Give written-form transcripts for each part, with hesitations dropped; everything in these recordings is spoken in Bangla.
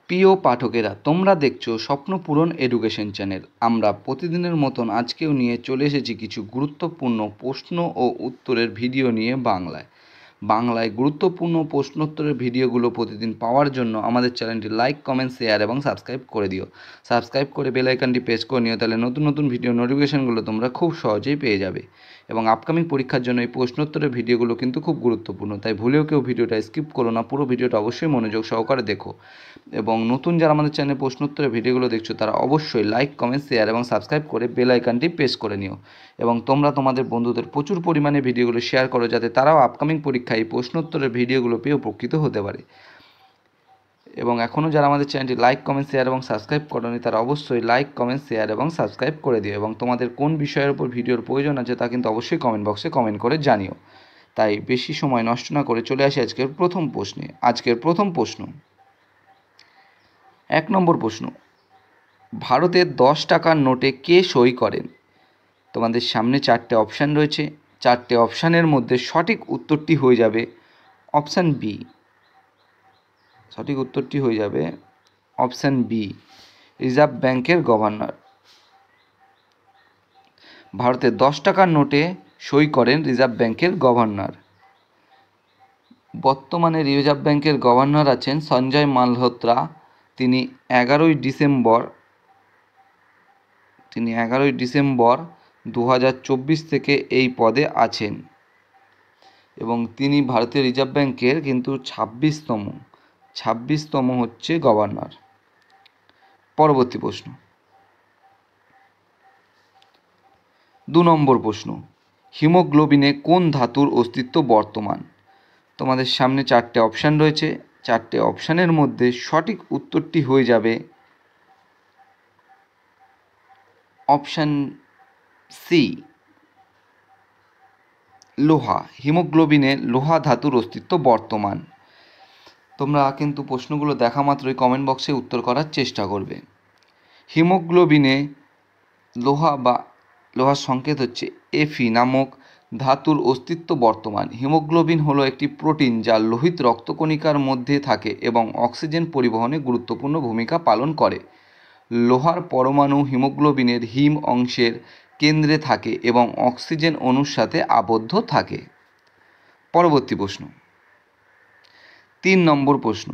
প্রিয় পাঠকেরা, তোমরা দেখছো স্বপ্ন পূরণ এডুকেশন চ্যানেল। আমরা প্রতিদিনের মতন আজকেও নিয়ে চলে এসেছি কিছু গুরুত্বপূর্ণ প্রশ্ন ও উত্তরের ভিডিও নিয়ে বাংলায় গুরুত্বপূর্ণ প্রশ্নোত্তরের ভিডিওগুলো প্রতিদিন পাওয়ার জন্য আমাদের চ্যানেলটি লাইক, কমেন্ট, শেয়ার এবং সাবস্ক্রাইব করে দিও। সাবস্ক্রাইব করে বেল আইকনটি প্রেস করে নিও, তাহলে নতুন নতুন ভিডিও নোটিফিকেশানগুলো তোমরা খুব সহজেই পেয়ে যাবে। এবং আপকামিং পরীক্ষার জন্য এই প্রশ্নোত্তরের ভিডিওগুলো কিন্তু খুব গুরুত্বপূর্ণ, তাই ভুলেও কেউ ভিডিওটা স্কিপ করো না, পুরো ভিডিওটা অবশ্যই মনোযোগ সহকারে দেখো। এবং নতুন যারা আমাদের চ্যানেলে প্রশ্নোত্তরের ভিডিওগুলো দেখছো তারা অবশ্যই লাইক, কমেন্ট, শেয়ার এবং সাবস্ক্রাইব করে বেল আইকনটি প্রেস করে নিও। এবং তোমরা তোমাদের বন্ধুদের প্রচুর পরিমাণে ভিডিওগুলো শেয়ার করো, যাতে তারাও আপকামিং পরীক্ষায় এই প্রশ্নোত্তরের ভিডিওগুলো পেয়ে উপকৃত হতে পারে। এবং এখনও যারা আমাদের চ্যানেলটি লাইক, কমেন্ট, শেয়ার এবং সাবস্ক্রাইব করোনি তারা অবশ্যই লাইক, কমেন্ট, শেয়ার এবং সাবস্ক্রাইব করে দিও। এবং তোমাদের কোন বিষয়ের উপর ভিডিওর প্রয়োজন আছে তা কিন্তু অবশ্যই কমেন্ট বক্সে কমেন্ট করে জানিও। তাই বেশি সময় নষ্ট না করে চলে আসি আজকের প্রথম প্রশ্নে। আজকের প্রথম প্রশ্ন, 1 নম্বর প্রশ্ন, ভারতের 10 টাকার নোটে কে সই করেন? তোমাদের সামনে 4টে অপশান রয়েছে। 4টে অপশানের মধ্যে সঠিক উত্তরটি হয়ে যাবে অপশান বি। সঠিক উত্তরটি হয়ে যাবে অপশান বি, রিজার্ভ ব্যাংকের গভর্নর। ভারতের 10 টাকার নোটে সই করেন রিজার্ভ ব্যাংকের গভর্নর। বর্তমানে রিজার্ভ ব্যাংকের গভর্নর আছেন সঞ্জয় মালহোত্রা। তিনি 11ই ডিসেম্বর 2024 থেকে এই পদে আছেন। এবং তিনি ভারতীয় রিজার্ভ ব্যাংকের কিন্তু 26তম হচ্ছে গভর্নর। পরবর্তী প্রশ্ন, 2 নম্বর প্রশ্ন, হিমোগ্লোবিনে কোন ধাতুর অস্তিত্ব বর্তমান? তোমাদের সামনে 4টে অপশান রয়েছে। 4টে অপশানের মধ্যে সঠিক উত্তরটি হয়ে যাবে অপশান সি, লোহা। হিমোগ্লোবিনে লোহা ধাতুর অস্তিত্ব বর্তমান। তোমরা কিন্তু প্রশ্নগুলো দেখা মাত্রই কমেন্ট বক্সে উত্তর করার চেষ্টা করবে। হিমোগ্লোবিনে লোহার সংকেত হচ্ছে Fe নামক ধাতুর অস্তিত্ব বর্তমান। হিমোগ্লোবিন হলো একটি প্রোটিন যা লোহিত রক্তকণিকার মধ্যে থাকে এবং অক্সিজেন পরিবহনে গুরুত্বপূর্ণ ভূমিকা পালন করে। লোহার পরমাণু হিমোগ্লোবিনের হিম অংশের কেন্দ্রে থাকে এবং অক্সিজেন অণুর সাথে আবদ্ধ থাকে। পরবর্তী প্রশ্ন, 3 নম্বর প্রশ্ন,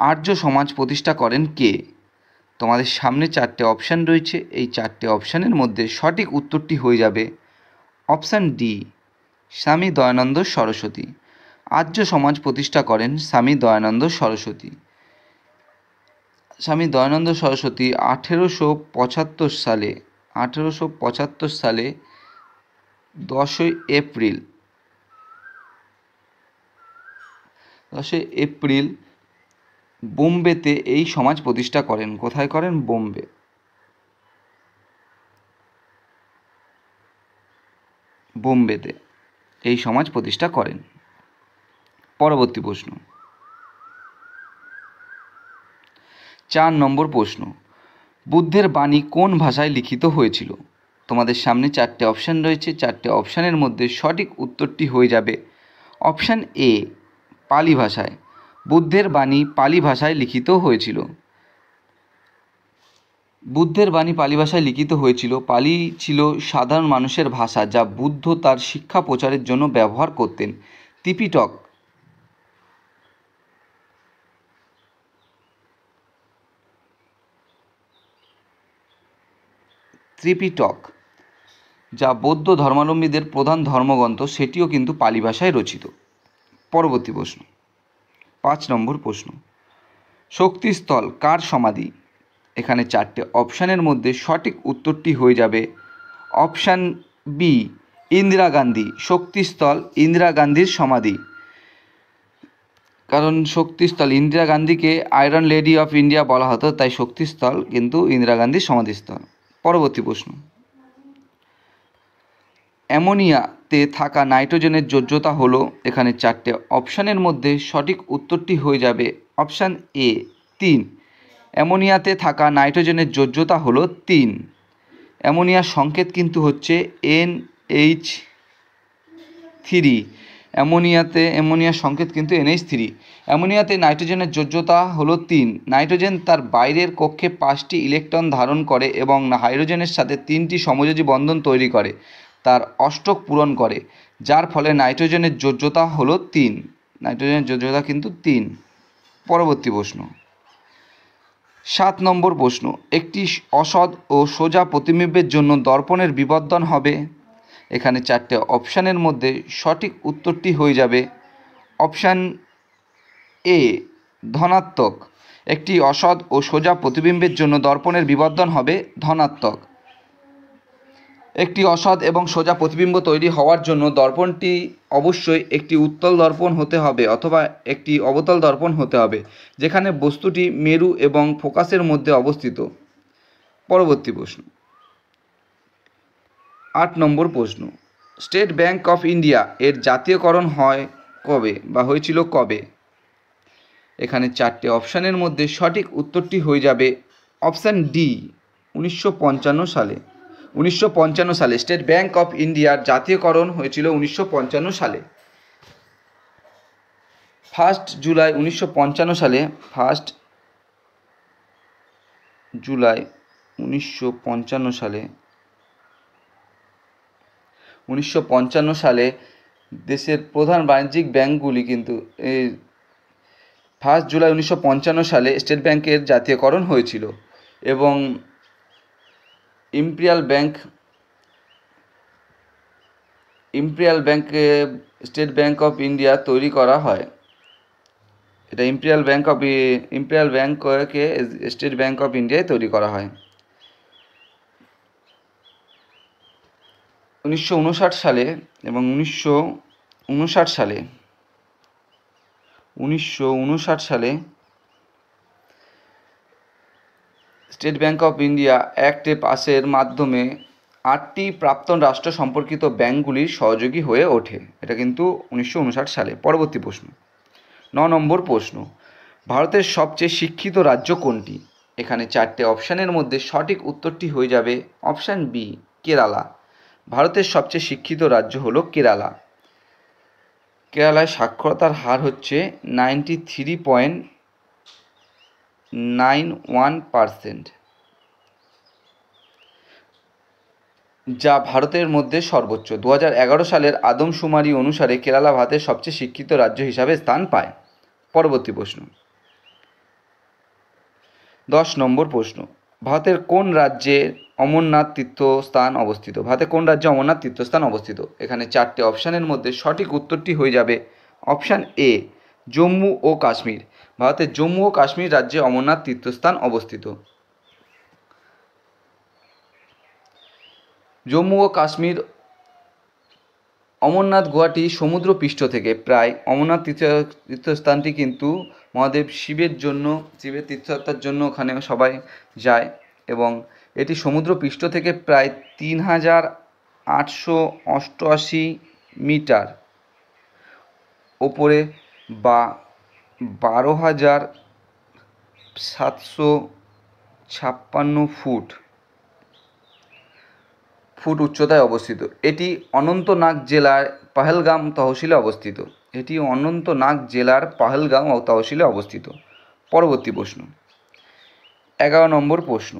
আর্য সমাজ প্রতিষ্ঠা করেন কে? তোমাদের সামনে 4টে অপশান রয়েছে। এই 4টে অপশানের মধ্যে সঠিক উত্তরটি হয়ে যাবে অপশান ডি, স্বামী দয়ানন্দ সরস্বতী। আর্য সমাজ প্রতিষ্ঠা করেন স্বামী দয়ানন্দ সরস্বতী। স্বামী দয়ানন্দ সরস্বতী 1875 সালে 10ই এপ্রিল বোম্বেতে এই সমাজ প্রতিষ্ঠা করেন। কোথায় করেন? বোম্বেতে এই সমাজ প্রতিষ্ঠা করেন। পরবর্তী প্রশ্ন, 4 নম্বর প্রশ্ন, বুদ্ধের বাণী কোন ভাষায় লিখিত হয়েছিল? তোমাদের সামনে 4টে অপশান রয়েছে। 4টে অপশানের মধ্যে সঠিক উত্তরটি হয়ে যাবে অপশান এ, পালি ভাষায়। বুদ্ধের বাণী পালি ভাষায় লিখিত হয়েছিল। বুদ্ধের বাণী পালি ভাষায় লিখিত হয়েছিল। পালি ছিল সাধারণ মানুষের ভাষা যা বুদ্ধ তার শিক্ষা প্রচারের জন্য ব্যবহার করতেন। ত্রিপিটক যা বৌদ্ধ ধর্মাবলম্বীদের প্রধান ধর্মগ্রন্থ, সেটিও কিন্তু পালি ভাষায় রচিত। পরবর্তী প্রশ্ন, 5 নম্বর প্রশ্ন, শক্তিস্থল কার সমাধি? এখানে 4টে অপশানের মধ্যে সঠিক উত্তরটি হয়ে যাবে অপশান বি, ইন্দিরা গান্ধী। শক্তিস্থল ইন্দিরা গান্ধীর সমাধি। কারণ শক্তিস্থল, ইন্দিরা গান্ধীকে আয়রন লেডি অফ ইন্ডিয়া বলা হতো, তাই শক্তিস্থল কিন্তু ইন্দিরা গান্ধীর সমাধিস্থল। পরবর্তী প্রশ্ন, অ্যামোনিয়াতে থাকা নাইট্রোজেনের যোজ্যতা হলো, এখানে 4টে অপশানের মধ্যে সঠিক উত্তরটি হয়ে যাবে অপশান এ, 3। অ্যামোনিয়াতে থাকা নাইট্রোজেনের যোজ্যতা হলো 3। অ্যামোনিয়ার সংকেত কিন্তু হচ্ছে NH3। অ্যামোনিয়ার সংকেত কিন্তু NH3। অ্যামোনিয়াতে নাইট্রোজেনের যোজ্যতা হলো 3। নাইট্রোজেন তার বাইরের কক্ষে 5টি ইলেকট্রন ধারণ করে এবং হাইড্রোজেনের সাথে 3টি সমযোজী বন্ধন তৈরি করে তার অষ্টক পূরণ করে, যার ফলে নাইট্রোজেনের যোজ্যতা হলো 3। নাইট্রোজেনের যোজ্যতা কিন্তু 3। পরবর্তী প্রশ্ন 7 নম্বর প্রশ্ন, একটি অসৎ ও সোজা প্রতিবিম্বের জন্য দর্পণের বিবর্ধন হবে। এখানে 4টে অপশানের মধ্যে সঠিক উত্তরটি হয়ে যাবে অপশান এ ধনাত্মক। একটি অসৎ ও সোজা প্রতিবিম্বের জন্য দর্পণের বিবর্ধন হবে ধনাত্মক। একটি অসৎ এবং সোজা প্রতিবিম্ব তৈরি হওয়ার জন্য দর্পণটি অবশ্যই একটি উত্তল দর্পণ হতে হবে অথবা একটি অবতল দর্পণ হতে হবে, যেখানে বস্তুটি মেরু এবং ফোকাসের মধ্যে অবস্থিত। পরবর্তী প্রশ্ন 8 নম্বর প্রশ্ন, স্টেট ব্যাংক অফ ইন্ডিয়া এর জাতীয়করণ হয় কবে বা হয়েছিল কবে? এখানে 4টে অপশানের মধ্যে সঠিক উত্তরটি হয়ে যাবে অপশান ডি 1955 সালে। 1955 সালে স্টেট ব্যাংক অফ ইন্ডিয়ার জাতীয়করণ হয়েছিল 1955 সালে। 1 জুলাই 1955 সালে 1 জুলাই 1955 সালে দেশের প্রধান বাণিজ্যিক ব্যাংকগুলি কিন্তু 1 জুলাই 1955 সালে স্টেট ব্যাংকের জাতীয়করণ হয়েছিল এবং ইম্পেরিয়াল ব্যাংকে স্টেট ব্যাংক অফ ইন্ডিয়া তৈরি করা হয়। এটা ইম্পেরিয়াল ব্যাংককে স্টেট ব্যাংক অফ ইন্ডিয়ায় তৈরি করা হয়। 1959 সালে এবং 1959 সালে স্টেট ব্যাংক অফ ইন্ডিয়া অ্যাক্টে পাসের মাধ্যমে 8টি প্রাক্তন রাষ্ট্র সম্পর্কিত ব্যাংকগুলির সহযোগী হয়ে ওঠে। এটা কিন্তু 1959 সালে। পরবর্তী প্রশ্ন 9 নম্বর প্রশ্ন, ভারতের সবচেয়ে শিক্ষিত রাজ্য কোনটি? এখানে 4টে অপশানের মধ্যে সঠিক উত্তরটি হয়ে যাবে অপশান বি কেরালা। ভারতের সবচেয়ে শিক্ষিত রাজ্য হলো কেরালা। কেরালায় সাক্ষরতার হার হচ্ছে 93.91%, যা ভারতের মধ্যে সর্বোচ্চ। 2011 সালের আদমশুমারি অনুসারে কেরালা ভারতের সবচেয়ে শিক্ষিত রাজ্য হিসাবে স্থান পায়। পরবর্তী প্রশ্ন 10 নম্বর প্রশ্ন, ভারতের কোন রাজ্যে অমরনাথ তীর্থস্থান অবস্থিত? ভারতের কোন রাজ্যে অমরনাথ তীর্থস্থান অবস্থিত? এখানে 4টে অপশানের মধ্যে সঠিক উত্তরটি হয়ে যাবে অপশান এ জম্মু ও কাশ্মীর। ভারতের জম্মু ও কাশ্মীর রাজ্যে অমরনাথ তীর্থস্থান অবস্থিত। জম্মু ও কাশ্মীর অমরনাথ গুহাটি সমুদ্রপৃষ্ঠ থেকে প্রায়, অমরনাথ তীর্থস্থানটি কিন্তু মহাদেব শিবের তীর্থযাত্রার জন্য ওখানে সবাই যায় এবং এটি সমুদ্রপৃষ্ঠ থেকে প্রায় 3888 মিটার ওপরে বা 12,756 ফুট উচ্চতায় অবস্থিত। এটি অনন্তনাগ জেলার পাহেলগাম তহসিলে অবস্থিত। পরবর্তী প্রশ্ন 11 নম্বর প্রশ্ন,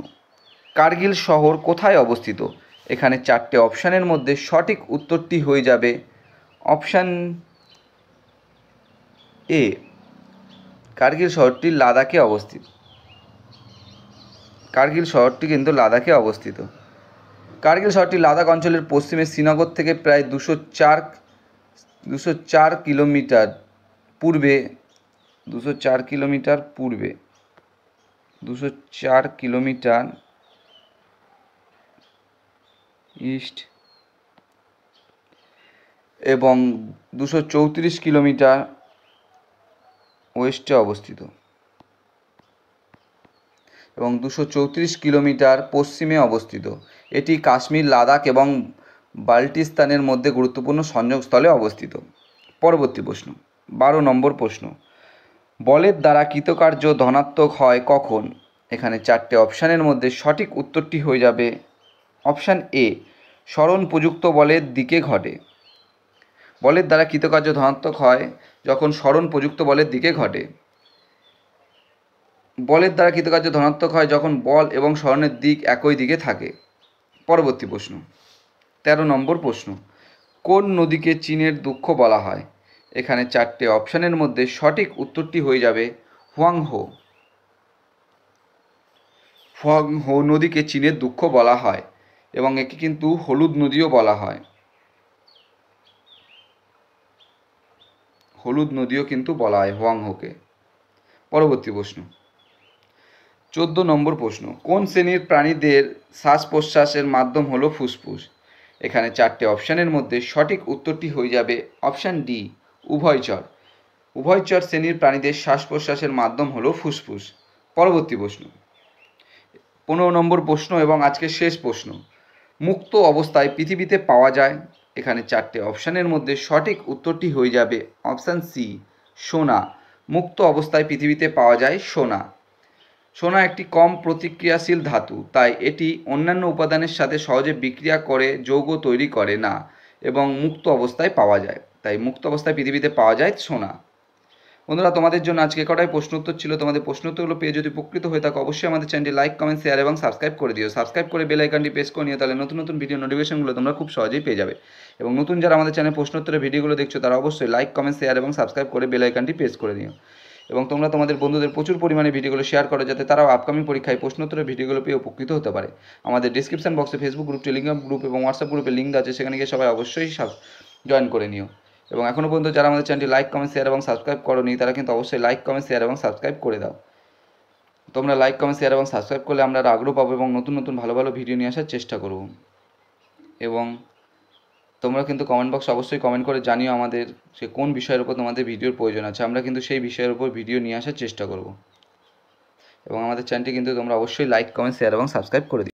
কার্গিল শহর কোথায় অবস্থিত? এখানে 4টে অপশানের মধ্যে সঠিক উত্তরটি হয়ে যাবে অপশান এ কার্গিল শহরটি লাদাখে অবস্থিত। কার্গিল শহরটি লাদাখ অঞ্চলের পশ্চিমে শ্রীনগর থেকে প্রায় 204 কিলোমিটার ইস্ট এবং 234 কিলোমিটার ওয়েস্টে অবস্থিত এবং 234 কিলোমিটার পশ্চিমে অবস্থিত। এটি কাশ্মীর, লাদাখ এবং বাল্টিস্তানের মধ্যে গুরুত্বপূর্ণ সংযোগস্থলে অবস্থিত। পরবর্তী প্রশ্ন 12 নম্বর প্রশ্ন, বলের দ্বারা কৃতকার্য ধনাত্মক হয় কখন? এখানে 4টে অপশানের মধ্যে সঠিক উত্তরটি হয়ে যাবে অপশান এ সরণ প্রযুক্ত বলের দিকে ঘটে। বলের দ্বারা কৃতকার্য ধনাত্মক হয় যখন সরণ প্রযুক্ত বলের দিকে ঘটে। বলের দ্বারা কৃতকার্য ধনাত্মক হয় যখন বল এবং সরণের দিক একই দিকে থাকে। পরবর্তী প্রশ্ন ১৩ নম্বর প্রশ্ন, কোন নদীকে চীনের দুঃখ বলা হয়? এখানে 4টে অপশানের মধ্যে সঠিক উত্তরটি হয়ে যাবে হুয়াংহো। হুয়াংহো নদীকে চীনের দুঃখ বলা হয় এবং একে কিন্তু হলুদ নদীও বলা হয়। হলুদ নদীও কিন্তু বলা হয় হুয়াংহোকে। পরবর্তী প্রশ্ন 14 নম্বর প্রশ্ন, কোন শ্রেণীর প্রাণীদের শ্বাস প্রশ্বাসের মাধ্যম হলো ফুসফুস? এখানে 4টে অপশানের মধ্যে সঠিক উত্তরটি হয়ে যাবে অপশান ডি উভয়চর। উভয়চর শ্রেণীর প্রাণীদের শ্বাস প্রশ্বাসের মাধ্যম হলো ফুসফুস। পরবর্তী প্রশ্ন 15 নম্বর প্রশ্ন এবং আজকের শেষ প্রশ্ন, মুক্ত অবস্থায় পৃথিবীতে পাওয়া যায়? এখানে 4টে অপশানের মধ্যে সঠিক উত্তরটি হয়ে যাবে অপশান সি সোনা। মুক্ত অবস্থায় পৃথিবীতে পাওয়া যায় সোনা। সোনা একটি কম প্রতিক্রিয়াশীল ধাতু, তাই এটি অন্যান্য উপাদানের সাথে সহজে বিক্রিয়া করে যৌগ তৈরি করে না এবং মুক্ত অবস্থায় পাওয়া যায়, তাই মুক্ত অবস্থায় পৃথিবীতে পাওয়া যায় সোনা। বন্ধুরা, তোমাদের জন্য আজকে কটাই প্রশ্ন উত্তর ছিল। তোমাদের প্রশ্ন উত্তরগুলো পেয়ে যদি উপকৃত হয়ে থাকো অবশ্যই আমাদের চ্যানেলটি লাইক, কমেন্ট, শেয়ার এবং সাবস্ক্রাইব করে দিও। সাবস্ক্রাইব করে বেল আইকনটি প্রেস করে নিও, তাহলে নতুন নতুন ভিডিও নোটিফিকেশনগুলো তোমরা খুব সহজেই পেয়ে যাবে। এবং নতুন যারা আমাদের চ্যানেল প্রশ্ন উত্তরের ভিডিওগুলো দেখছো তারা অবশ্যই লাইক, কমেন্ট, শেয়ার এবং সাবস্ক্রাইব করে বেল আইকনটি প্রেস করে নিও। এবং তোমরা তোমাদের বন্ধুদের প্রচুর পরিমাণে ভিডিওগুলো শেয়ার করো, যাতে তারাও আপকামিং পরীক্ষায় প্রশ্ন উত্তরের ভিডিওগুলো পেয়ে উপকৃত হতে পারে। আমাদের ডিসক্রিপশন বক্সে ফেসবুক গ্রুপ, টেলিগ্রাম গ্রুপ এবং হোয়াটসঅ্যাপ গ্রুপের লিঙ্ক আছে, সেখানে গিয়ে সবাই অবশ্যই জয়েন করে নিও। এবং এখনও পর্যন্ত যারা আমাদের চ্যানেলটি লাইক, কমেন্ট, শেয়ার এবং সাবস্ক্রাইব করোনি তারা কিন্তু অবশ্যই লাইক, কমেন্ট, শেয়ার এবং সাবস্ক্রাইব করে দাও। তোমরা লাইক, কমেন্ট, শেয়ার এবং সাবস্ক্রাইব করলে আমরা আগ্রহ পাবো এবং নতুন নতুন ভালো ভালো ভিডিও নিয়ে আসার চেষ্টা করব। এবং তোমরা কিন্তু কমেন্ট বক্সে অবশ্যই কমেন্ট করে জানিও আমাদের সে কোন বিষয়ের উপর তোমাদের ভিডিওর প্রয়োজন আছে, আমরা কিন্তু সেই বিষয়ের উপর ভিডিও নিয়ে আসার চেষ্টা করব। এবং আমাদের চ্যানেলটি কিন্তু তোমরা অবশ্যই লাইক, কমেন্ট, শেয়ার এবং সাবস্ক্রাইব করে দিও।